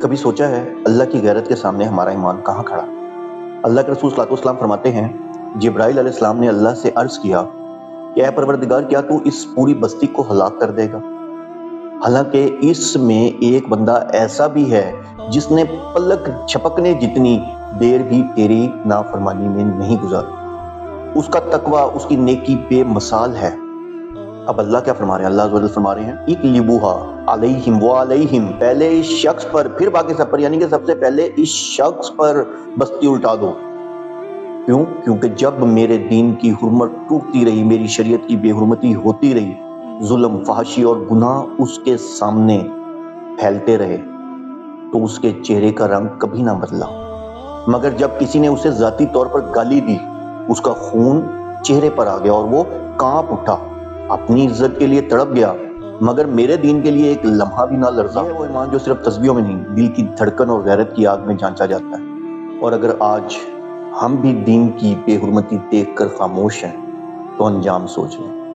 کبھی سوچا ہے اللہ کی غیرت کے سامنے ہمارا ایمان کہاں کھڑا؟ اللہ کے رسول صلی اللہ علیہ وسلم فرماتے ہیں، جبرائیل علیہ السلام نے اللہ سے عرض کیا کہ اے پروردگار، کیا تو اس پوری بستی کو ہلاک کر دے گا؟ حالانکہ اس میں ایک بندہ ایسا بھی ہے جس نے پلک جھپکنے جتنی دیر بھی تیری نافرمانی میں نہیں گزاری۔ اس کا تقوی، اس کی نیکی بے مثال ہے۔ اب اللہ کیا فرما رہے ہیں؟ اللہ عز و جل فرما رہے ہیں اقلبوها علیہم وعلیہم، پہلے اس شخص پر پھر باقی سب پر، یعنی کہ سب سے پہلے اس شخص پر بستی الٹا دو۔ کیوں؟ کیونکہ جب میرے دین کی حرمت ٹوٹتی رہی، میری شریعت کی بے حرمتی ہوتی رہی، ظلم، فحاشی اور گناہ اس کے سامنے پھیلتے رہے، تو اس کے چہرے کا رنگ کبھی نہ بدلا، مگر جب کسی نے اسے ذاتی طور پر گالی دی، اس کا خون چہرے پر آ گیا اور وہ کانپ اٹھا، اپنی عزت کے لیے تڑپ گیا، مگر میرے دین کے لیے ایک لمحہ بھی نہ لرزا۔ یہ ہے وہ ایمان جو صرف تسبیحوں میں نہیں، دل کی دھڑکن اور غیرت کی آگ میں جانچا جاتا ہے۔ اور اگر آج ہم بھی دین کی بے حرمتی دیکھ کر خاموش ہیں تو انجام سوچ لیں۔